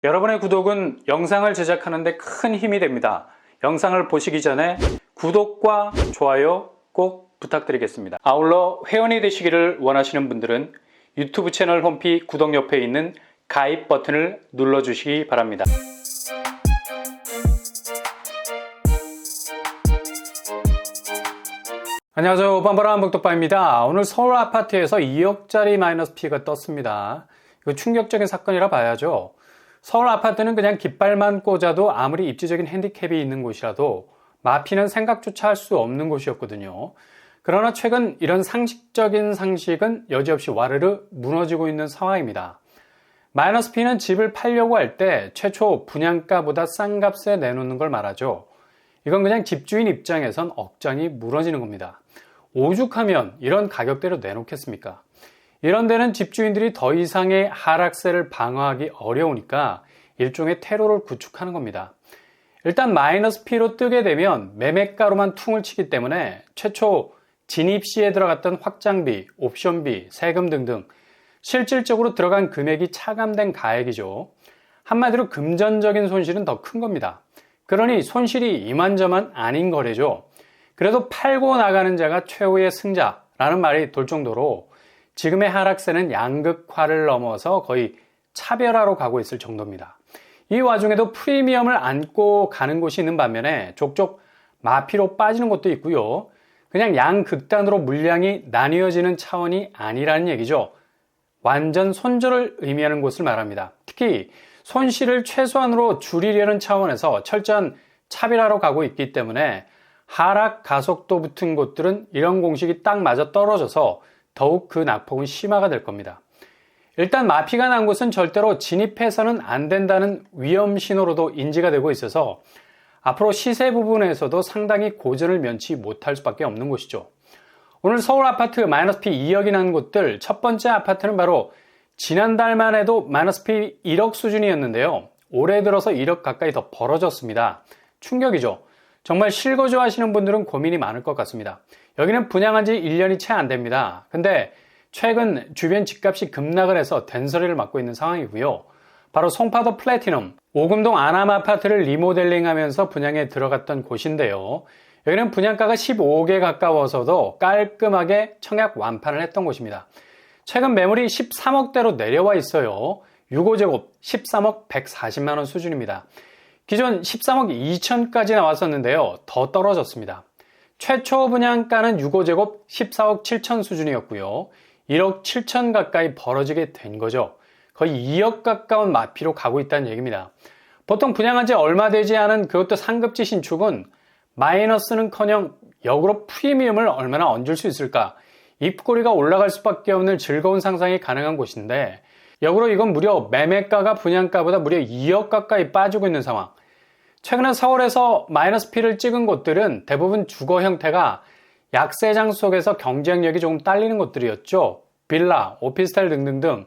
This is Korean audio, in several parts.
여러분의 구독은 영상을 제작하는 데 큰 힘이 됩니다. 영상을 보시기 전에 구독과 좋아요 꼭 부탁드리겠습니다. 아울러 회원이 되시기를 원하시는 분들은 유튜브 채널 홈피 구독 옆에 있는 가입 버튼을 눌러주시기 바랍니다. 안녕하세요. 빰바람 복덕바입니다. 오늘 서울 아파트에서 2억짜리 마이너스 P가 떴습니다. 이거 충격적인 사건이라 봐야죠. 서울 아파트는 그냥 깃발만 꽂아도 아무리 입지적인 핸디캡이 있는 곳이라도 마피는 생각조차 할 수 없는 곳이었거든요. 그러나 최근 이런 상식적인 상식은 여지없이 와르르 무너지고 있는 상황입니다. 마이너스 P는 집을 팔려고 할 때 최초 분양가보다 싼 값에 내놓는 걸 말하죠. 이건 그냥 집주인 입장에선 억장이 무너지는 겁니다. 오죽하면 이런 가격대로 내놓겠습니까? 이런 데는 집주인들이 더 이상의 하락세를 방어하기 어려우니까 일종의 테러를 구축하는 겁니다. 일단 마이너스 P로 뜨게 되면 매매가로만 퉁을 치기 때문에 최초 진입 시에 들어갔던 확장비, 옵션비, 세금 등등 실질적으로 들어간 금액이 차감된 가액이죠. 한마디로 금전적인 손실은 더 큰 겁니다. 그러니 손실이 이만저만 아닌 거래죠. 그래도 팔고 나가는 자가 최후의 승자라는 말이 돌 정도로 지금의 하락세는 양극화를 넘어서 거의 차별화로 가고 있을 정도입니다. 이 와중에도 프리미엄을 안고 가는 곳이 있는 반면에 족족 마피로 빠지는 곳도 있고요. 그냥 양극단으로 물량이 나뉘어지는 차원이 아니라는 얘기죠. 완전 손절을 의미하는 곳을 말합니다. 특히 손실을 최소한으로 줄이려는 차원에서 철저한 차별화로 가고 있기 때문에 하락 가속도 붙은 곳들은 이런 공식이 딱 맞아 떨어져서 더욱 그 낙폭은 심화가 될 겁니다. 일단 마피가 난 곳은 절대로 진입해서는 안 된다는 위험 신호로도 인지가 되고 있어서 앞으로 시세 부분에서도 상당히 고전을 면치 못할 수밖에 없는 곳이죠. 오늘 서울 아파트 마이너스 P 2억이 난 곳들 첫 번째 아파트는 바로 지난달만 해도 마이너스 P 1억 수준이었는데요. 올해 들어서 1억 가까이 더 벌어졌습니다. 충격이죠. 정말 실거주 하시는 분들은 고민이 많을 것 같습니다. 여기는 분양한 지 1년이 채 안 됩니다. 근데 최근 주변 집값이 급락을 해서 된소리를 맡고 있는 상황이고요. 바로 송파도 플래티넘, 오금동 아남 아파트를 리모델링 하면서 분양에 들어갔던 곳인데요. 여기는 분양가가 15억에 가까워서도 깔끔하게 청약 완판을 했던 곳입니다. 최근 매물이 13억대로 내려와 있어요. 6호제곱 13억 140만원 수준입니다. 기존 13억 2천까지 나왔었는데요. 더 떨어졌습니다. 최초 분양가는 6호제곱 14억 7천 수준이었고요. 1억 7천 가까이 벌어지게 된 거죠. 거의 2억 가까운 마피로 가고 있다는 얘기입니다. 보통 분양한 지 얼마 되지 않은 그것도 상급지 신축은 마이너스는커녕 역으로 프리미엄을 얼마나 얹을 수 있을까? 입꼬리가 올라갈 수밖에 없는 즐거운 상상이 가능한 곳인데 역으로 이건 무려 매매가가 분양가보다 무려 2억 가까이 빠지고 있는 상황. 최근에 서울에서 마이너스 P를 찍은 곳들은 대부분 주거 형태가 약세장 속에서 경쟁력이 조금 딸리는 곳들이었죠. 빌라, 오피스텔 등등등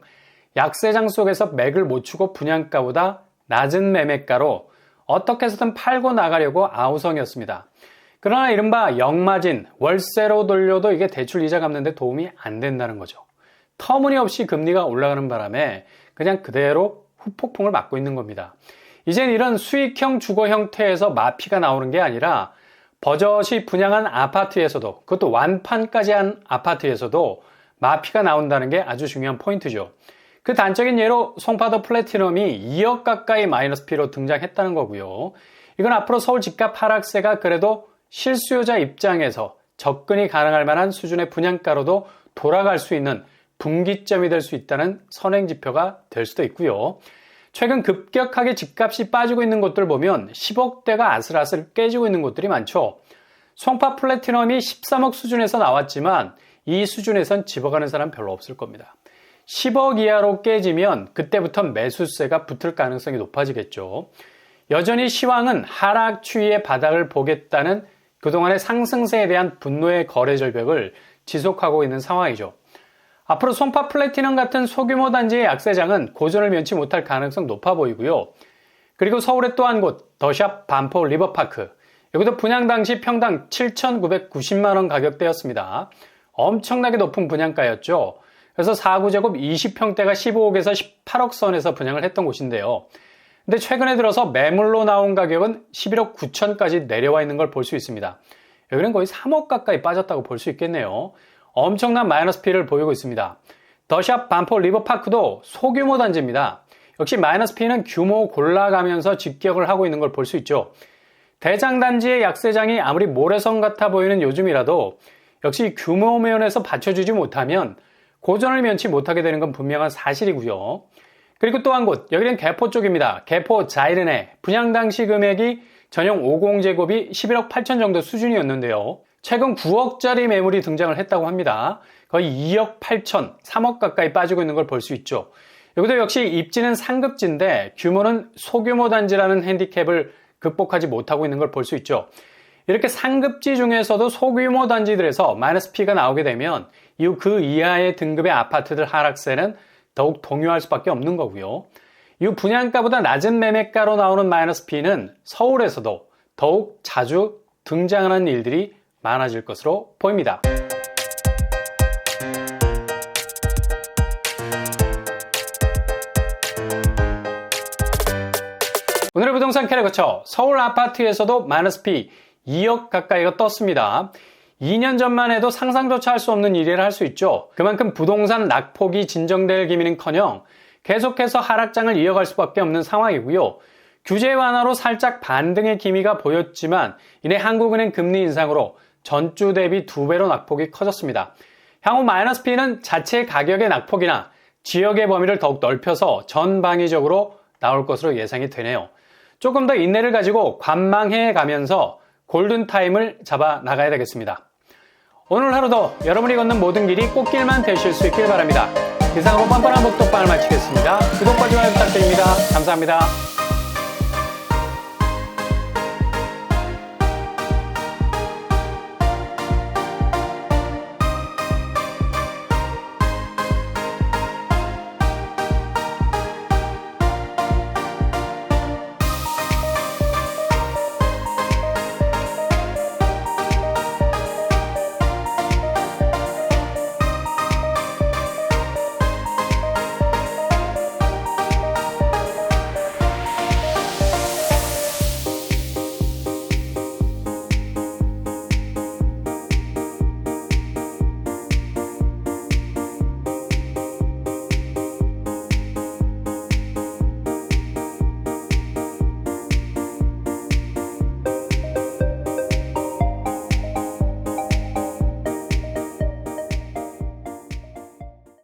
약세장 속에서 맥을 못 추고 분양가보다 낮은 매매가로 어떻게 해서든 팔고 나가려고 아우성이었습니다. 그러나 이른바 역마진, 월세로 돌려도 이게 대출 이자 갚는 데 도움이 안 된다는 거죠. 터무니없이 금리가 올라가는 바람에 그냥 그대로 후폭풍을 맞고 있는 겁니다. 이젠 이런 수익형 주거 형태에서 마피가 나오는 게 아니라 버젓이 분양한 아파트에서도, 그것도 완판까지 한 아파트에서도 마피가 나온다는 게 아주 중요한 포인트죠. 그 단적인 예로 송파도 플래티넘이 2억 가까이 마이너스 P로 등장했다는 거고요. 이건 앞으로 서울 집값 하락세가 그래도 실수요자 입장에서 접근이 가능할 만한 수준의 분양가로도 돌아갈 수 있는 분기점이 될 수 있다는 선행지표가 될 수도 있고요. 최근 급격하게 집값이 빠지고 있는 곳들 보면 10억대가 아슬아슬 깨지고 있는 곳들이 많죠. 송파 플래티넘이 13억 수준에서 나왔지만 이 수준에선 집어가는 사람 별로 없을 겁니다. 10억 이하로 깨지면 그때부터 매수세가 붙을 가능성이 높아지겠죠. 여전히 시황은 하락 추이의 바닥을 보겠다는 그동안의 상승세에 대한 분노의 거래 절벽을 지속하고 있는 상황이죠. 앞으로 송파 플래티넘 같은 소규모 단지의 약세장은 고전을 면치 못할 가능성 높아 보이고요. 그리고 서울의 또 한 곳, 더샵 반포 리버파크. 여기도 분양 당시 평당 7,990만원 가격대였습니다. 엄청나게 높은 분양가였죠. 그래서 4구제곱 20평대가 15억에서 18억 선에서 분양을 했던 곳인데요. 근데 최근에 들어서 매물로 나온 가격은 11억 9천까지 내려와 있는 걸 볼 수 있습니다. 여기는 거의 3억 가까이 빠졌다고 볼 수 있겠네요. 엄청난 마이너스 P를 보이고 있습니다. 더샵 반포 리버파크도 소규모 단지입니다. 역시 마이너스 P는 규모 골라가면서 직격을 하고 있는 걸 볼 수 있죠. 대장단지의 약세장이 아무리 모래성 같아 보이는 요즘이라도 역시 규모 면에서 받쳐주지 못하면 고전을 면치 못하게 되는 건 분명한 사실이고요. 그리고 또 한 곳, 여기는 개포 쪽입니다. 개포 자이른의 분양 당시 금액이 전용 50제곱이 11억 8천 정도 수준이었는데요. 최근 9억짜리 매물이 등장을 했다고 합니다. 거의 2억 8천, 3억 가까이 빠지고 있는 걸 볼 수 있죠. 여기도 역시 입지는 상급지인데 규모는 소규모 단지라는 핸디캡을 극복하지 못하고 있는 걸 볼 수 있죠. 이렇게 상급지 중에서도 소규모 단지들에서 마이너스 P가 나오게 되면 이후 그 이하의 등급의 아파트들 하락세는 더욱 동요할 수밖에 없는 거고요. 이후 분양가보다 낮은 매매가로 나오는 마이너스 P는 서울에서도 더욱 자주 등장하는 일들이 많아질 것으로 보입니다. 오늘의 부동산 캐릭터처 서울 아파트에서도 마이너스 P 2억 가까이가 떴습니다. 2년 전만 해도 상상조차 할 수 없는 일이라 할 수 있죠. 그만큼 부동산 낙폭이 진정될 기미는커녕 계속해서 하락장을 이어갈 수밖에 없는 상황이고요. 규제 완화로 살짝 반등의 기미가 보였지만 이내 한국은행 금리 인상으로 전주 대비 2배로 낙폭이 커졌습니다. 향후 마이너스 P는 자체 가격의 낙폭이나 지역의 범위를 더욱 넓혀서 전방위적으로 나올 것으로 예상이 되네요. 조금 더 인내를 가지고 관망해 가면서 골든타임을 잡아 나가야 되겠습니다. 오늘 하루도 여러분이 걷는 모든 길이 꽃길만 되실 수 있길 바랍니다. 이상으로 뻔뻔한 복덕방을 마치겠습니다. 구독과 좋아요 부탁드립니다. 감사합니다.